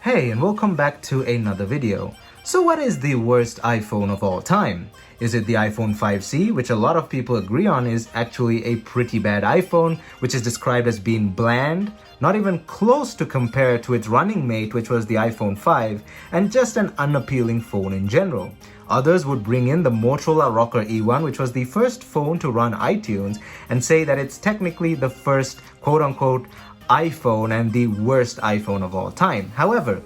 Hey, and welcome back to another video. So what is the worst iPhone of all time? Is it the iPhone 5C, which a lot of people agree on is actually a pretty bad iPhone, which is described as being bland, not even close to compare to its running mate, which was the iPhone 5, and just an unappealing phone in general. Others would bring in the Motorola ROKR E1, which was the first phone to run iTunes, and say that it's technically the first quote-unquote iPhone and the worst iPhone of all time. However,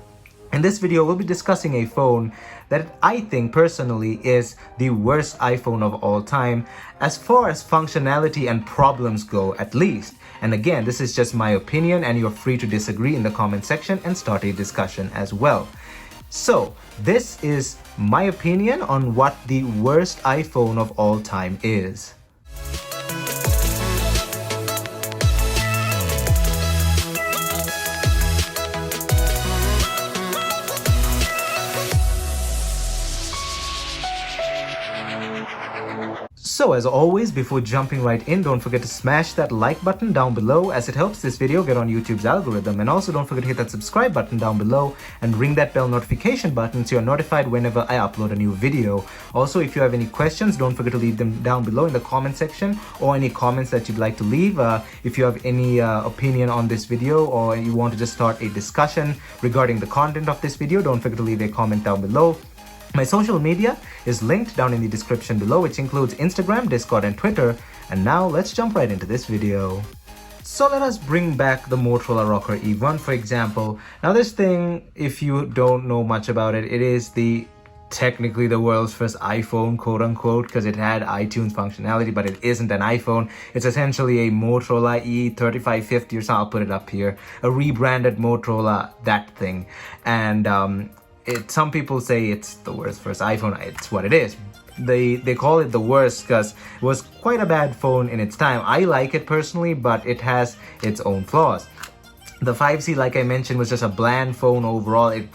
in this video, we'll be discussing a phone that I think personally is the worst iPhone of all time as far as functionality and problems go, at least. And again, this is just my opinion and you're free to disagree in the comment section and start a discussion as well. So, this is my opinion on what the worst iPhone of all time is. So as always, before jumping right in, don't forget to smash that like button down below as it helps this video get on YouTube's algorithm. And also don't forget to hit that subscribe button down below and ring that bell notification button so you're notified whenever I upload a new video. Also, if you have any questions, don't forget to leave them down below in the comment section or any comments that you'd like to leave. If you have any opinion on this video or you want to just start a discussion regarding the content of this video, don't forget to leave a comment down below. My social media is linked down in the description below, which includes Instagram, Discord, and Twitter. And now let's jump right into this video. So let us bring back the Motorola ROKR E1, for example. Now this thing, if you don't know much about it, it is technically the world's first iPhone, quote unquote, because it had iTunes functionality, but it isn't an iPhone. It's essentially a Motorola E3550 or something. I'll put it up here. A rebranded Motorola, that thing. And some people say it's the worst first iPhone. It's what it is. They call it the worst because it was quite a bad phone in its time. I like it personally, but it has its own flaws. The 5C, like I mentioned, was just a bland phone overall. It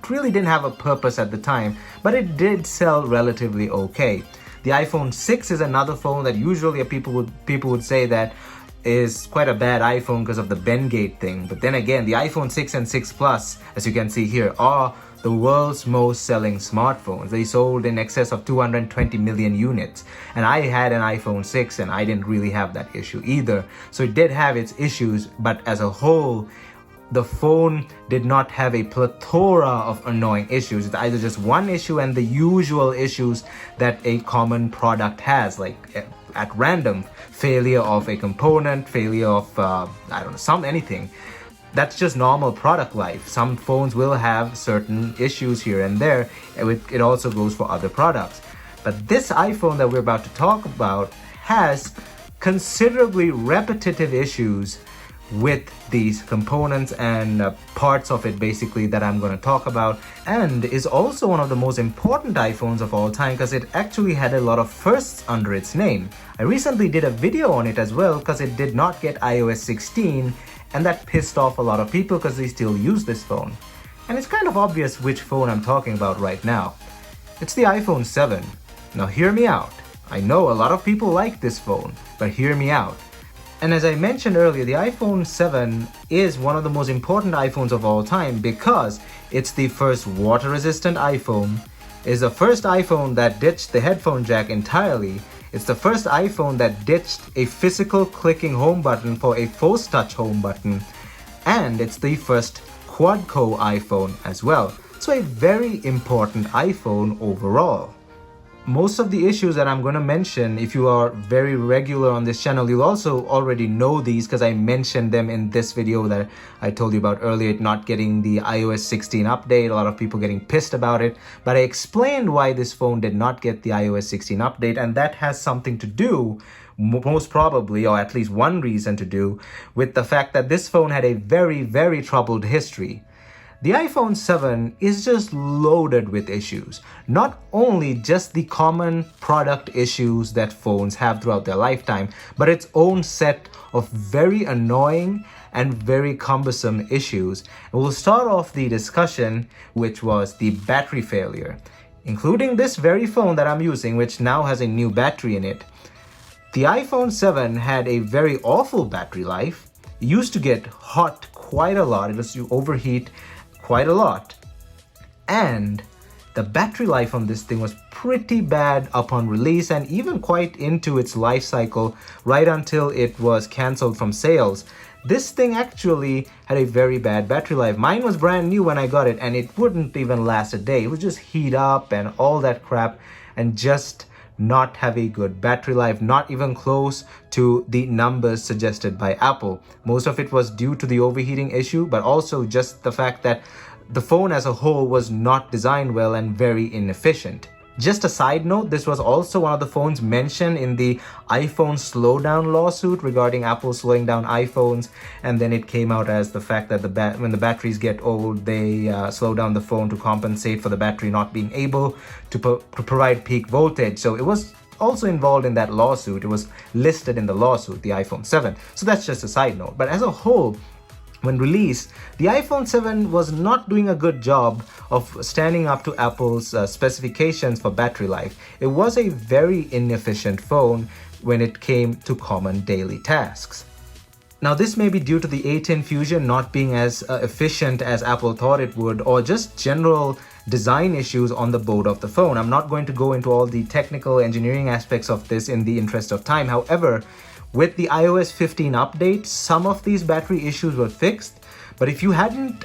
really didn't have a purpose at the time, but it did sell relatively okay. The iPhone 6 is another phone that usually people would say that is quite a bad iPhone because of the Bendgate thing. But then again, the iPhone 6 and 6 Plus, as you can see here, are the world's most selling smartphones. They sold in excess of 220 million units. And I had an iPhone 6 and I didn't really have that issue either. So it did have its issues, but as a whole, the phone did not have a plethora of annoying issues. It's either just one issue and the usual issues that a common product has, like at random, failure of a component, failure of, anything. That's just normal product life. Some phones will have certain issues here and there. It also goes for other products. But this iPhone that we're about to talk about has considerably repetitive issues with these components and parts of it basically that I'm going to talk about, and is also one of the most important iPhones of all time because it actually had a lot of firsts under its name. I recently did a video on it as well because it did not get iOS 16, and that pissed off a lot of people because they still use this phone. And it's kind of obvious which phone I'm talking about right now. It's the iPhone 7. Now hear me out. I know a lot of people like this phone, but hear me out. And as I mentioned earlier, the iPhone 7 is one of the most important iPhones of all time because it's the first water-resistant iPhone, is the first iPhone that ditched the headphone jack entirely, it's the first iPhone that ditched a physical clicking home button for a force touch home button, and it's the first quad-core iPhone as well. So a very important iPhone overall. Most of the issues that I'm going to mention, if you are very regular on this channel, you'll also already know these because I mentioned them in this video that I told you about earlier, it not getting the iOS 16 update, a lot of people getting pissed about it. But I explained why this phone did not get the iOS 16 update, and that has something to do, most probably, or at least one reason to do, with the fact that this phone had a very, very troubled history. The iPhone 7 is just loaded with issues. Not only just the common product issues that phones have throughout their lifetime, but its own set of very annoying and very cumbersome issues. And we'll start off the discussion, which was the battery failure, including this very phone that I'm using, which now has a new battery in it. The iPhone 7 had a very awful battery life. It used to get hot quite a lot. It used to overheat quite a lot. And the battery life on this thing was pretty bad upon release and even quite into its life cycle right until it was cancelled from sales. This thing actually had a very bad battery life. Mine was brand new when I got it and it wouldn't even last a day. It would just heat up and all that crap and just not have a good battery life, not even close to the numbers suggested by Apple. Most of it was due to the overheating issue, but also just the fact that the phone as a whole was not designed well and very inefficient. Just a side note, this was also one of the phones mentioned in the iPhone slowdown lawsuit regarding Apple slowing down iPhones, and then it came out as the fact that when the batteries get old, they slow down the phone to compensate for the battery not being able to provide peak voltage. So it was also involved in that lawsuit. It was listed in the lawsuit, the iPhone 7. So that's just a side note. But as a whole, when released, the iPhone 7 was not doing a good job of standing up to Apple's specifications for battery life. It was a very inefficient phone when it came to common daily tasks. Now, this may be due to the A10 Fusion not being as efficient as Apple thought it would, or just general design issues on the board of the phone. I'm not going to go into all the technical engineering aspects of this in the interest of time. However, with the iOS 15 update, some of these battery issues were fixed, but if you hadn't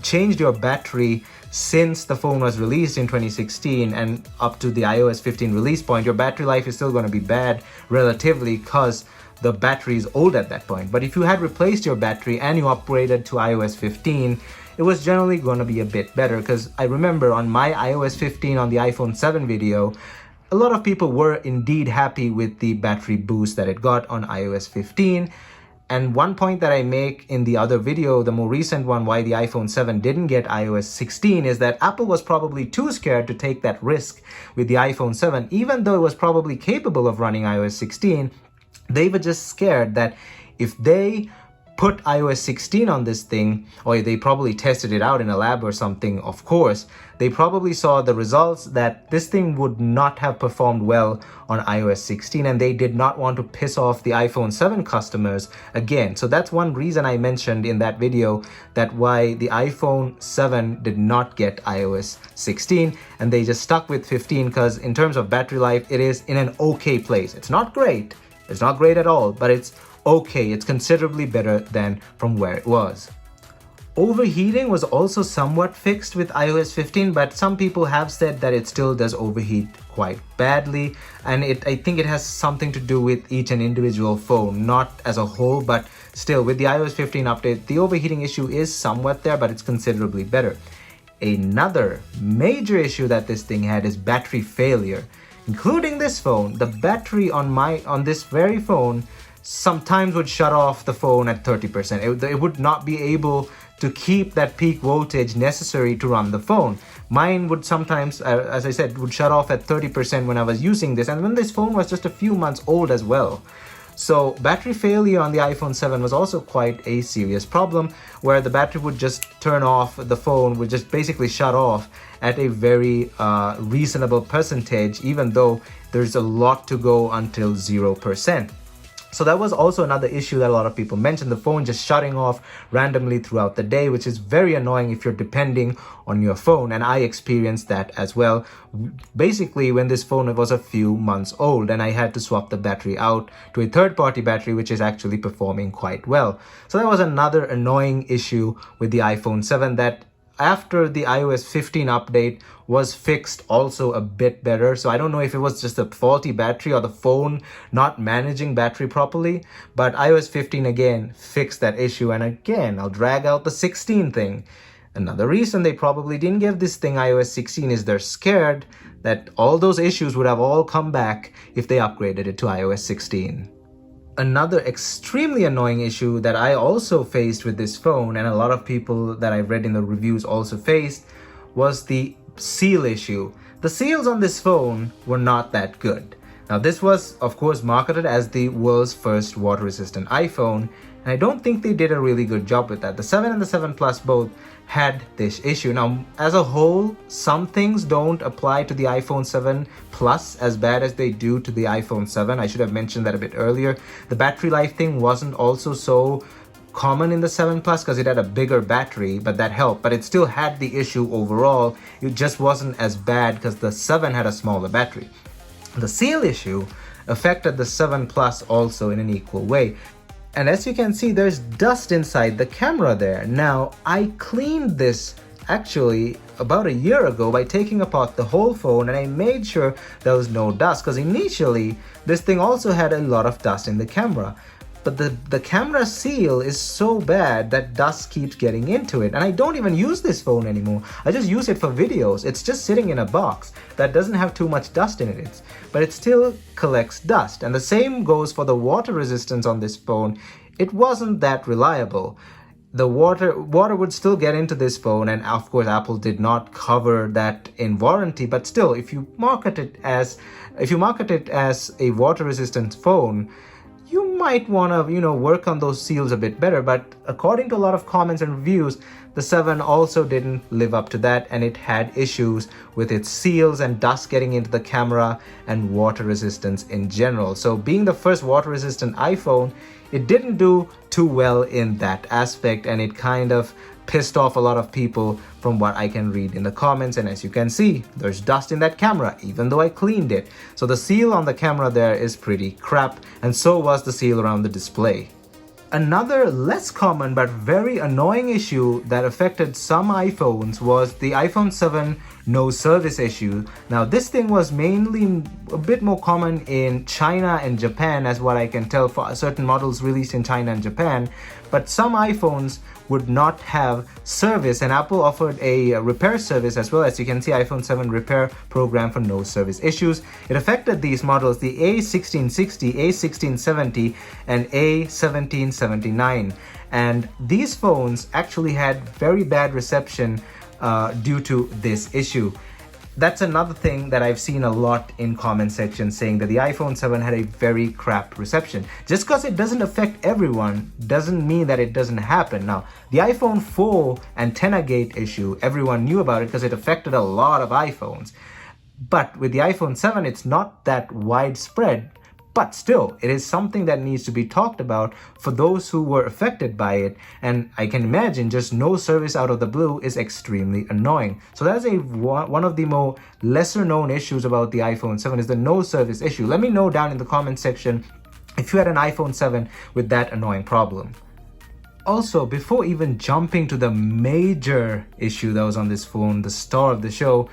changed your battery since the phone was released in 2016 and up to the iOS 15 release point, your battery life is still going to be bad relatively because the battery is old at that point. But if you had replaced your battery and you upgraded to iOS 15, it was generally going to be a bit better, because I remember on my iOS 15 on the iPhone 7 video, a lot of people were indeed happy with the battery boost that it got on iOS 15. And one point that I make in the other video, the more recent one, why the iPhone 7 didn't get iOS 16, is that Apple was probably too scared to take that risk with the iPhone 7. Even though it was probably capable of running iOS 16, they were just scared that if they put iOS 16 on this thing, or they probably tested it out in a lab or something, of course, they probably saw the results that this thing would not have performed well on iOS 16, and they did not want to piss off the iPhone 7 customers again. So that's one reason I mentioned in that video that why the iPhone 7 did not get iOS 16 and they just stuck with 15, because in terms of battery life, it is in an okay place. It's not great at all, but it's okay. It's considerably better than from where it was. Overheating was also somewhat fixed with iOS 15, but some people have said that it still does overheat quite badly, and I think it has something to do with each and individual phone, not as a whole, but still with the iOS 15 update, the overheating issue is somewhat there, but it's considerably better. Another major issue that this thing had is battery failure. Including this phone, the battery on this very phone sometimes would shut off the phone at 30%. It would not be able to keep that peak voltage necessary to run the phone. Mine would sometimes, as I said, would shut off at 30% when I was using this, and when this phone was just a few months old as well. So battery failure on the iPhone 7 was also quite a serious problem, where the battery would just turn off, the phone would just basically shut off at a very reasonable percentage, even though there's a lot to go until 0%. So that was also another issue that a lot of people mentioned, the phone just shutting off randomly throughout the day, which is very annoying if you're depending on your phone. And I experienced that as well, basically when this phone was a few months old and I had to swap the battery out to a third-party battery, which is actually performing quite well. So that was another annoying issue with the iPhone 7 that after the iOS 15 update was fixed also a bit better. So I don't know if it was just a faulty battery or the phone not managing battery properly, but iOS 15 again fixed that issue. And again, I'll drag out the 16 thing. Another reason they probably didn't give this thing iOS 16 is they're scared that all those issues would have all come back if they upgraded it to iOS 16. Another extremely annoying issue that I also faced with this phone, and a lot of people that I've read in the reviews also faced, was the seal issue. The seals on this phone were not that good. Now this was of course marketed as the world's first water-resistant iPhone, and I don't think they did a really good job with that. The 7 and the 7 Plus both had this issue. Now, as a whole, some things don't apply to the iPhone 7 Plus as bad as they do to the iPhone 7. I should have mentioned that a bit earlier. The battery life thing wasn't also so common in the 7 Plus because it had a bigger battery, but that helped. But it still had the issue overall. It just wasn't as bad because the 7 had a smaller battery. The seal issue affected the 7 Plus also in an equal way. And as you can see, there's dust inside the camera there. Now, I cleaned this actually about a year ago by taking apart the whole phone, and I made sure there was no dust because initially this thing also had a lot of dust in the camera. But the camera seal is so bad that dust keeps getting into it. And I don't even use this phone anymore. I just use it for videos. It's just sitting in a box that doesn't have too much dust in it. But it still collects dust. And the same goes for the water resistance on this phone. It wasn't that reliable. The water would still get into this phone, and of course Apple did not cover that in warranty. But still, if you market it as a water resistant phone, you might want to, work on those seals a bit better. But according to a lot of comments and reviews, the 7 also didn't live up to that, and it had issues with its seals and dust getting into the camera and water resistance in general. So being the first water resistant iPhone, it didn't do too well in that aspect, and it kind of pissed off a lot of people from what I can read in the comments. And as you can see, there's dust in that camera even though I cleaned it. So the seal on the camera there is pretty crap, and so was the seal around the display. Another less common but very annoying issue that affected some iPhones was the iPhone 7 no service issue. Now this thing was mainly a bit more common in China and Japan, as what I can tell, for certain models released in China and Japan, but some iPhones would not have service, and Apple offered a repair service as well. As you can see, iPhone 7 repair program for no service issues. It affected these models, the A1660, A1670 and A1779, and these phones actually had very bad reception due to this issue. That's another thing that I've seen a lot in comment sections, saying that the iPhone 7 had a very crap reception. Just because it doesn't affect everyone doesn't mean that it doesn't happen. Now, the iPhone 4 antenna gate issue, everyone knew about it because it affected a lot of iPhones. But with the iPhone 7, it's not that widespread. But still, it is something that needs to be talked about for those who were affected by it. And I can imagine just no service out of the blue is extremely annoying. So that's one of the more lesser known issues about the iPhone 7 is the no service issue. Let me know down in the comment section if you had an iPhone 7 with that annoying problem. Also, before even jumping to the major issue that was on this phone, the star of the show,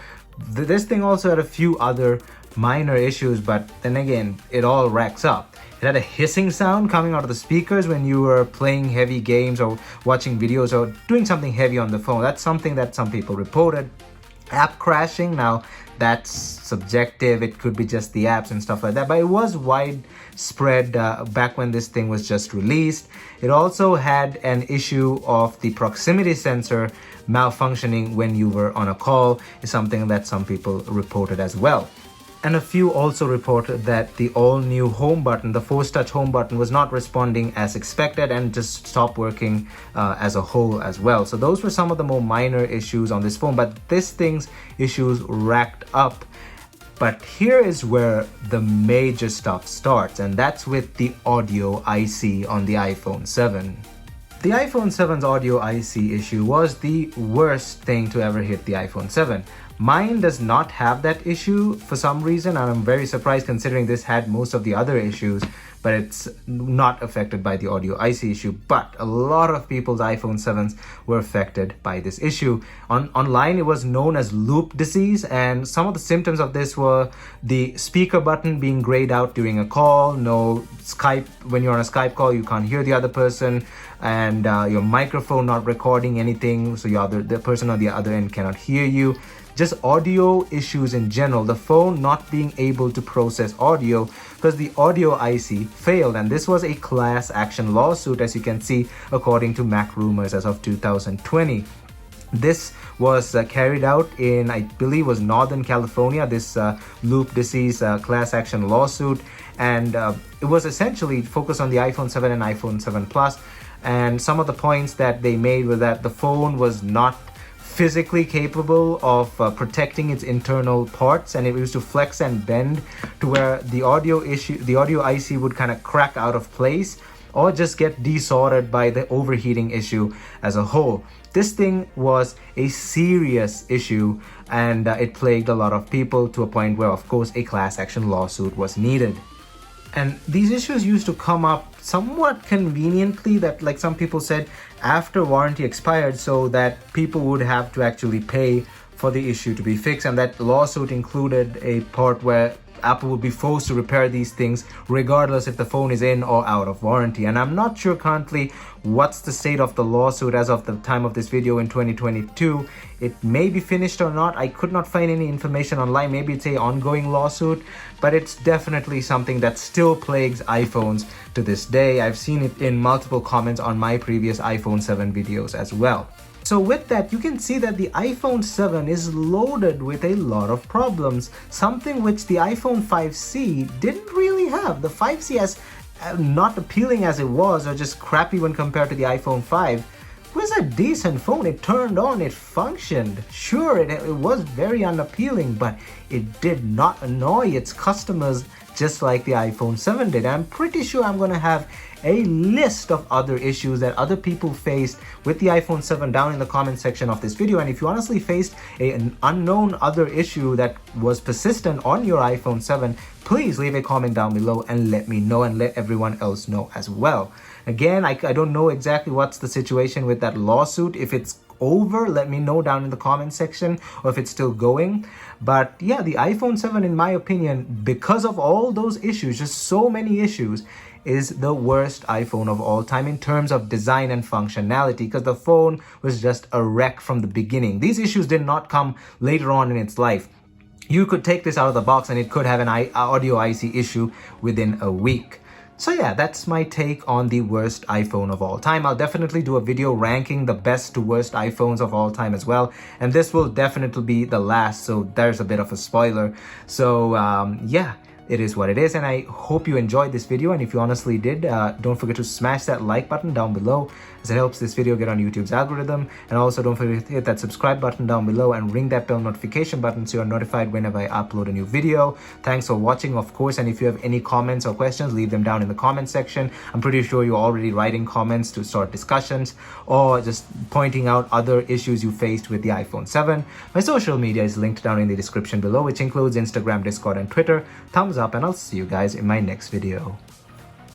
this thing also had a few other minor issues, but then again, it all racks up. It had a hissing sound coming out of the speakers when you were playing heavy games or watching videos or doing something heavy on the phone. That's something that some people reported. App crashing, now that's subjective. It could be just the apps and stuff like that, but it was widespread back when this thing was just released. It also had an issue of the proximity sensor malfunctioning when you were on a call, is something that some people reported as well. And a few also reported that the all-new home button, the Force Touch home button, was not responding as expected and just stopped working as a whole as well. So those were some of the more minor issues on this phone, but this thing's issues racked up. But here is where the major stuff starts, and that's with the audio IC on the iPhone 7. The iPhone 7's audio IC issue was the worst thing to ever hit the iPhone 7. Mine does not have that issue for some reason, and I'm very surprised considering this had most of the other issues, but it's not affected by the audio IC issue. But a lot of people's iPhone 7s were affected by this issue. Online, it was known as loop disease, and some of the symptoms of this were the speaker button being grayed out during a call, no Skype, when you're on a Skype call, you can't hear the other person, and your microphone not recording anything, so the person on the other end cannot hear you. Just audio issues in general, the phone not being able to process audio because the audio IC failed, and this was a class action lawsuit, as you can see, according to Mac Rumors as of 2020. This was carried out in, I believe, was Northern California, this loop disease class action lawsuit, and it was essentially focused on the iPhone 7 and iPhone 7 Plus, and some of the points that they made were that the phone was not physically capable of protecting its internal parts, and it used to flex and bend to where the audio IC would kind of crack out of place, or just get desoldered by the overheating issue as a whole. This thing was a serious issue, and it plagued a lot of people to a point where, of course, a class action lawsuit was needed. And these issues used to come up somewhat conveniently, that like some people said, after warranty expired, so that people would have to actually pay for the issue to be fixed. And that lawsuit included a part where Apple would be forced to repair these things regardless if the phone is in or out of warranty. And I'm not sure currently what's the state of the lawsuit as of the time of this video in 2022. It may be finished or not. I could not find any information online. Maybe it's a ongoing lawsuit, but it's definitely something that still plagues iPhones to this day. I've seen it in multiple comments on my previous iPhone 7 videos as well. So with that, you can see that the iPhone 7 is loaded with a lot of problems, something which the iPhone 5C didn't really have. The 5C, as not appealing as it was, or just crappy when compared to the iPhone 5, was a decent phone. It turned on, it functioned. Sure, it was very unappealing, but it did not annoy its customers just like the iPhone 7 did. I'm pretty sure I'm going to have a list of other issues that other people faced with the iPhone 7 down in the comment section of this video. And if you honestly faced an unknown other issue that was persistent on your iPhone 7, please leave a comment down below and let me know, and let everyone else know as well. Again, I don't know exactly what's the situation with that lawsuit. If it's over, let me know down in the comment section, or if it's still going. But yeah, the iPhone 7, in my opinion, because of all those issues, just so many issues, is the worst iPhone of all time in terms of design and functionality, because the phone was just a wreck from the beginning. These issues did not come later on in its life. You could take this out of the box and it could have an audio IC issue within a week. So yeah, that's my take on the worst iPhone of all time. I'll definitely do a video ranking the best to worst iPhones of all time as well. And this will definitely be the last, so there's a bit of a spoiler. So yeah, it is what it is, and I hope you enjoyed this video. And if you honestly did, don't forget to smash that like button down below, as it helps this video get on YouTube's algorithm. And also don't forget to hit that subscribe button down below and ring that bell notification button so you're notified whenever I upload a new video. Thanks for watching, of course, and if you have any comments or questions, leave them down in the comment section. I'm pretty sure you're already writing comments to start discussions or just pointing out other issues you faced with the iPhone 7. My social media is linked down in the description below, which includes Instagram, Discord, and Twitter. Thumbs up, and I'll see you guys in my next video.